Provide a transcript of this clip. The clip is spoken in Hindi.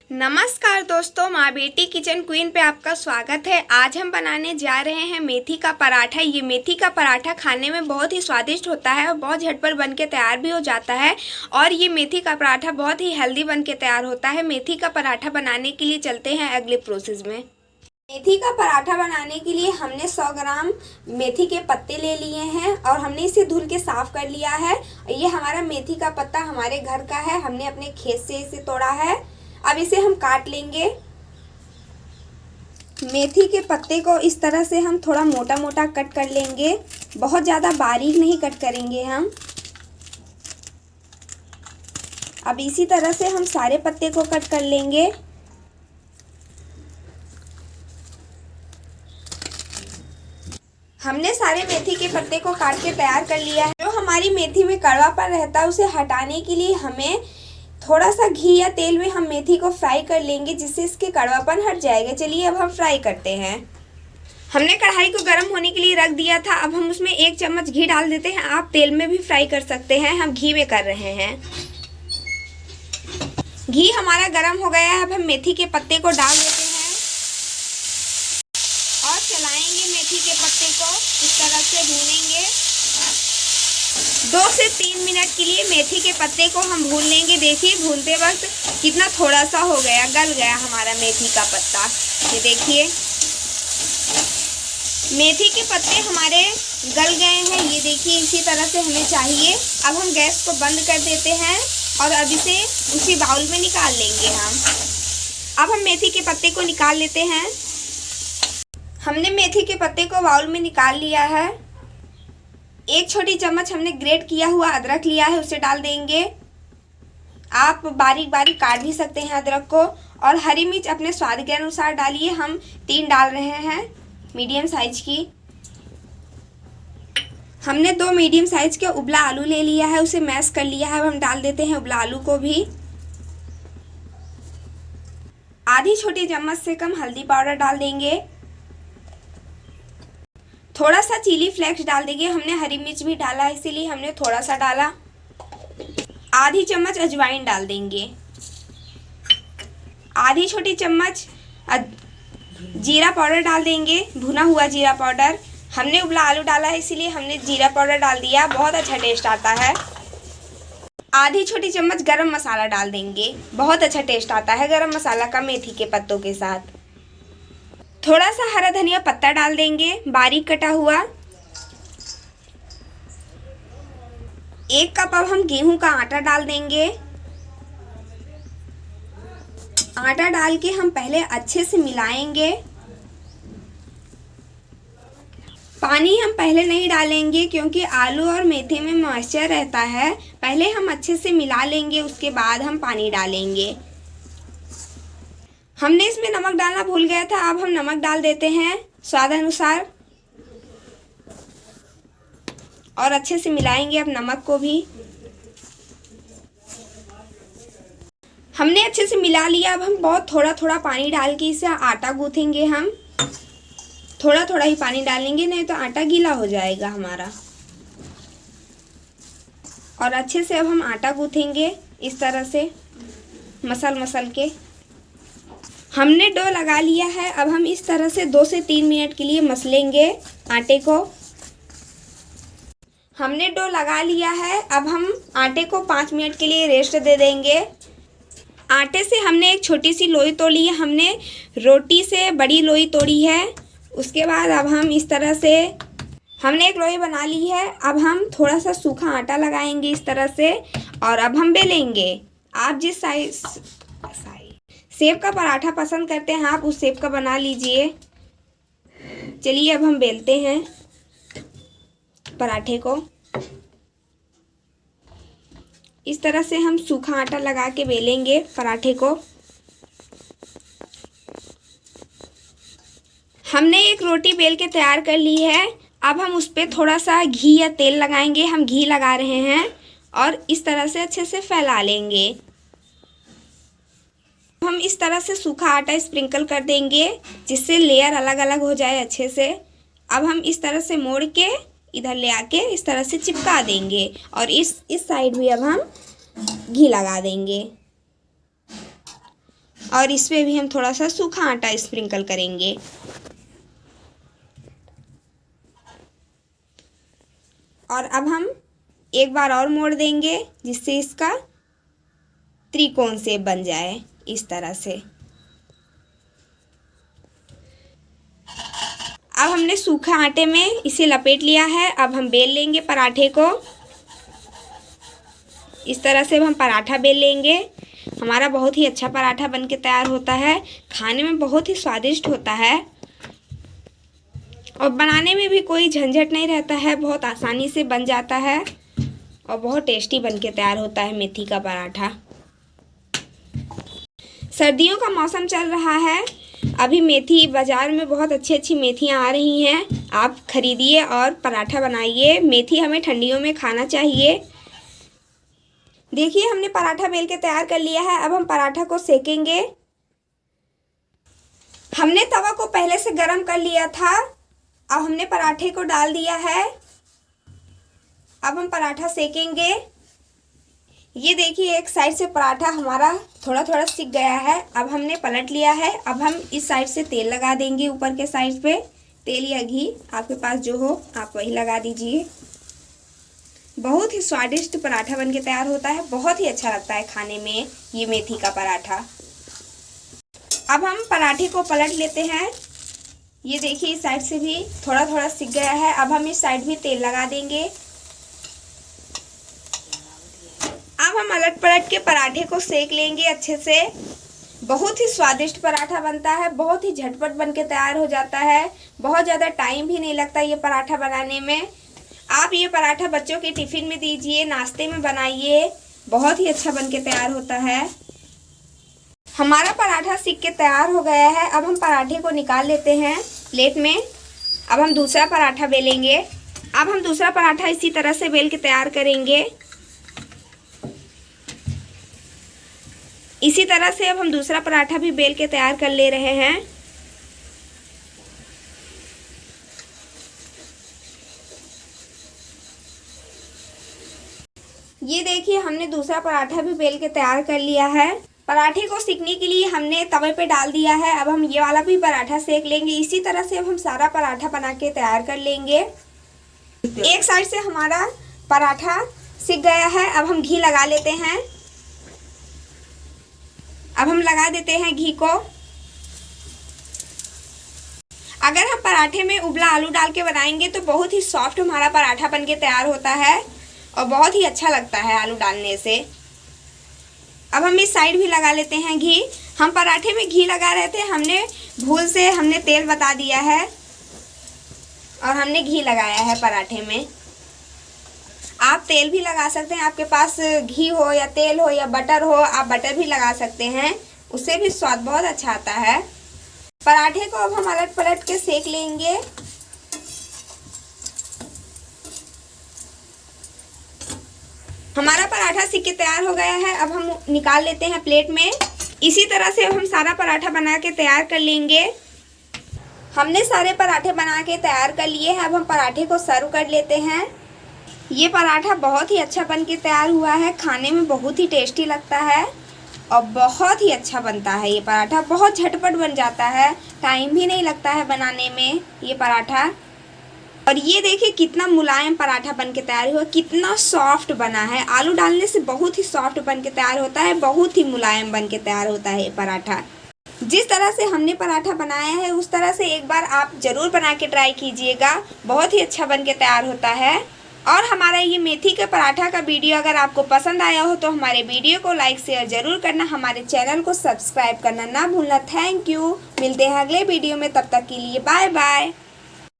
नमस्कार दोस्तों, माँ बेटी किचन क्वीन पे आपका स्वागत है। आज हम बनाने जा रहे हैं मेथी का पराठा। ये मेथी का पराठा खाने में बहुत ही स्वादिष्ट होता है और बहुत झटपट बन के तैयार भी हो जाता है। और ये मेथी का पराठा बहुत ही हेल्दी बन के तैयार होता है। मेथी का पराठा बनाने के लिए चलते हैं अगले प्रोसेस में। मेथी का पराठा बनाने के लिए हमने 100 ग्राम मेथी के पत्ते ले लिए हैं और हमने इसे धुल के साफ कर लिया है। ये हमारा मेथी का पत्ता हमारे घर का है, हमने अपने खेत से इसे तोड़ा है। अब इसे हम काट लेंगे। मेथी के पत्ते को इस तरह से हम थोड़ा मोटा मोटा कट कर लेंगे, बहुत ज़्यादा बारीक नहीं कट करेंगे हम। अब इसी तरह से हम सारे पत्ते को कट कर लेंगे। हमने सारे मेथी के पत्ते को काट के तैयार कर लिया है। जो हमारी मेथी में कड़वापन रहता है उसे हटाने के लिए हमें थोड़ा सा घी या तेल में हम मेथी को फ्राई कर लेंगे, जिससे इसके कड़वापन हट जाएगा। चलिए अब हम फ्राई करते हैं। हमने कढ़ाई को गर्म होने के लिए रख दिया था। अब हम उसमें 1 चम्मच घी डाल देते हैं। आप तेल में भी फ्राई कर सकते हैं, हम घी में कर रहे हैं। घी हमारा गर्म हो गया है। अब हम मेथी के पत्ते को डाल देते हैं और चलाएंगे। मेथी के पत्ते को इस तरह से भूनेंगे। 2 से 3 मिनट के लिए मेथी के पत्ते को हम भून लेंगे। देखिए भूनते वक्त कितना थोड़ा सा हो गया, गल गया हमारा मेथी का पत्ता। ये देखिए मेथी के पत्ते हमारे गल गए हैं। ये देखिए इसी तरह से हमें चाहिए। अब हम गैस को बंद कर देते हैं और अब इसे उसी बाउल में निकाल लेंगे हम। अब हम मेथी के पत्ते को निकाल लेते हैं। हमने मेथी के पत्ते को बाउल में निकाल लिया है। 1 छोटी चम्मच हमने ग्रेट किया हुआ अदरक लिया है, उसे डाल देंगे। आप बारीक बारीक काट भी सकते हैं अदरक को। और हरी मिर्च अपने स्वाद के अनुसार डालिए। हम 3 डाल रहे हैं मीडियम साइज की। हमने 2 मीडियम साइज के उबला आलू ले लिया है, उसे मैश कर लिया है। अब हम डाल देते हैं उबला आलू को भी। आधी छोटी चम्मच से कम हल्दी पाउडर डाल देंगे। थोड़ा सा चिली फ्लेक्स डाल देंगे। हमने हरी मिर्च भी डाला है इसीलिए हमने थोड़ा सा डाला। आधी चम्मच अजवाइन डाल देंगे। आधी छोटी चम्मच जीरा पाउडर डाल देंगे, भुना हुआ जीरा पाउडर। हमने उबला आलू डाला है इसीलिए हमने जीरा पाउडर डाल दिया, बहुत अच्छा टेस्ट आता है। आधी छोटी चम्मच गरम मसाला डाल देंगे, बहुत अच्छा टेस्ट आता है गरम मसाला का मेथी के पत्तों के साथ। थोड़ा सा हरा धनिया पत्ता डाल देंगे, बारीक कटा हुआ। 1 कप अब हम गेहूं का आटा डाल देंगे। आटा डाल के हम पहले अच्छे से मिलाएंगे। पानी हम पहले नहीं डालेंगे क्योंकि आलू और मेथी में मॉइस्चर रहता है। पहले हम अच्छे से मिला लेंगे, उसके बाद हम पानी डालेंगे। हमने इसमें नमक डालना भूल गया था, अब हम नमक डाल देते हैं स्वाद अनुसार और अच्छे से मिलाएंगे अब नमक को भी। हमने अच्छे से मिला लिया। अब हम बहुत थोड़ा थोड़ा पानी डाल के इसे आटा गूंथेंगे। हम थोड़ा थोड़ा ही पानी डालेंगे, नहीं तो आटा गीला हो जाएगा हमारा। और अच्छे से अब हम आटा गूंथेंगे इस तरह से मसल मसल के। हमने डो लगा लिया है। अब हम इस तरह से 2 से 3 मिनट के लिए मसलेंगे आटे को। हमने डो लगा लिया है। अब हम आटे को 5 मिनट के लिए रेस्ट दे देंगे। आटे से हमने एक छोटी सी लोई तोड़ी है, हमने रोटी से बड़ी लोई तोड़ी है। उसके बाद अब हम इस तरह से हमने एक लोई बना ली है। अब हम थोड़ा सा सूखा आटा लगाएंगे इस तरह से और अब हम बेलेंगे। आप जिस साइज शेप का पराठा पसंद करते हैं आप उस शेप का बना लीजिए। चलिए अब हम बेलते हैं पराठे को। इस तरह से हम सूखा आटा लगा के बेलेंगे पराठे को। हमने एक रोटी बेल के तैयार कर ली है। अब हम उस पर थोड़ा सा घी या तेल लगाएंगे। हम घी लगा रहे हैं और इस तरह से अच्छे से फैला लेंगे। हम इस तरह से सूखा आटा स्प्रिंकल कर देंगे जिससे लेयर अलग अलग हो जाए अच्छे से। अब हम इस तरह से मोड़ के इधर ले आके इस तरह से चिपका देंगे और इस साइड भी अब हम घी लगा देंगे। और इस पे भी हम थोड़ा सा सूखा आटा स्प्रिंकल करेंगे। और अब हम एक बार और मोड़ देंगे जिससे इसका त्रिकोण शेप बन जाए इस तरह से। अब हमने सूखा आटे में इसे लपेट लिया है। अब हम बेल लेंगे पराठे को। इस तरह से हम पराठा बेल लेंगे। हमारा बहुत ही अच्छा पराठा बनके तैयार होता है। खाने में बहुत ही स्वादिष्ट होता है और बनाने में भी कोई झंझट नहीं रहता है। बहुत आसानी से बन जाता है और बहुत टेस्टी बनके तैयार होता है मेथी का पराठा। सर्दियों का मौसम चल रहा है। अभी मेथी बाज़ार में बहुत अच्छी मेथियाँ आ रही हैं। आप खरीदिए और पराठा बनाइए। मेथी हमें ठंडियों में खाना चाहिए। देखिए हमने पराठा बेल के तैयार कर लिया है। अब हम पराठा को सेकेंगे। हमने तवा को पहले से गरम कर लिया था। अब हमने पराठे को डाल दिया है। अब हम पराठा सेकेंगे। ये देखिए एक साइड से पराठा हमारा थोड़ा थोड़ा सिक गया है। अब हमने पलट लिया है। अब हम इस साइड से तेल लगा देंगे। ऊपर के साइड पे तेल या घी आपके पास जो हो आप वही लगा दीजिए। बहुत ही स्वादिष्ट पराठा बनके तैयार होता है। बहुत ही अच्छा लगता है खाने में ये मेथी का पराठा। अब हम पराठे को पलट लेते हैं। ये देखिए इस साइड से भी थोड़ा थोड़ा सिक गया है। अब हम इस साइड भी तेल लगा देंगे। अब हम अलट पलट के पराठे को सेक लेंगे अच्छे से। बहुत ही स्वादिष्ट पराठा बनता है। बहुत ही झटपट बनके तैयार हो जाता है। बहुत ज़्यादा टाइम भी नहीं लगता ये पराठा बनाने में। आप ये पराठा बच्चों के टिफ़िन में दीजिए, नाश्ते में बनाइए। बहुत ही अच्छा बनके तैयार होता है। हमारा पराठा सीख के तैयार हो गया है। अब हम पराठे को निकाल लेते हैं प्लेट में। अब हम दूसरा पराठा बेलेंगे। अब हम दूसरा पराठा इसी तरह से बेल के तैयार करेंगे। इसी तरह से अब हम दूसरा पराठा भी बेल के तैयार कर ले रहे हैं। ये देखिए हमने दूसरा पराठा भी बेल के तैयार कर लिया है। पराठे को सेकने के लिए हमने तवे पे डाल दिया है। अब हम ये वाला भी पराठा सेक लेंगे। इसी तरह से अब हम सारा पराठा बना के तैयार कर लेंगे। एक साइड से हमारा पराठा सिक गया है। अब हम घी लगा लेते हैं। अब हम लगा देते हैं घी को। अगर हम पराठे में उबला आलू डाल के बनाएंगे तो बहुत ही सॉफ्ट हमारा पराठा बनके तैयार होता है और बहुत ही अच्छा लगता है आलू डालने से। अब हम इस साइड भी लगा लेते हैं घी। हम पराठे में घी लगा रहे थे, हमने भूल से हमने तेल बता दिया है और हमने घी लगाया है पराठे में। आप तेल भी लगा सकते हैं। आपके पास घी हो या तेल हो या बटर हो, आप बटर भी लगा सकते हैं। उससे भी स्वाद बहुत अच्छा आता है। पराठे को अब हम अलट पलट के सेक लेंगे। हमारा पराठा सीख के तैयार हो गया है। अब हम निकाल लेते हैं प्लेट में। इसी तरह से अब हम सारा पराठा बना के तैयार कर लेंगे। हमने सारे पराठे बना के तैयार कर लिए हैं। अब हम पराठे को सर्व कर लेते हैं। ये पराठा बहुत ही अच्छा बन के तैयार हुआ है। खाने में बहुत ही टेस्टी लगता है और बहुत ही अच्छा बनता है। ये पराठा बहुत झटपट बन जाता है। टाइम भी नहीं लगता है बनाने में ये पराठा। और ये देखिए कितना मुलायम पराठा बन के तैयार हुआ, कितना सॉफ्ट बना है। आलू डालने से बहुत ही सॉफ्ट बन के तैयार होता है। बहुत ही मुलायम बन के तैयार होता है ये पराठा। जिस तरह से हमने पराठा बनाया है उस तरह से एक बार आप ज़रूर बना के ट्राई कीजिएगा। बहुत ही अच्छा बन के तैयार होता है। और हमारा ये मेथी के पराठा का वीडियो अगर आपको पसंद आया हो तो हमारे वीडियो को लाइक शेयर ज़रूर करना। हमारे चैनल को सब्सक्राइब करना ना भूलना। Thank you. मिलते हैं अगले वीडियो में, तब तक के लिए बाय बाय।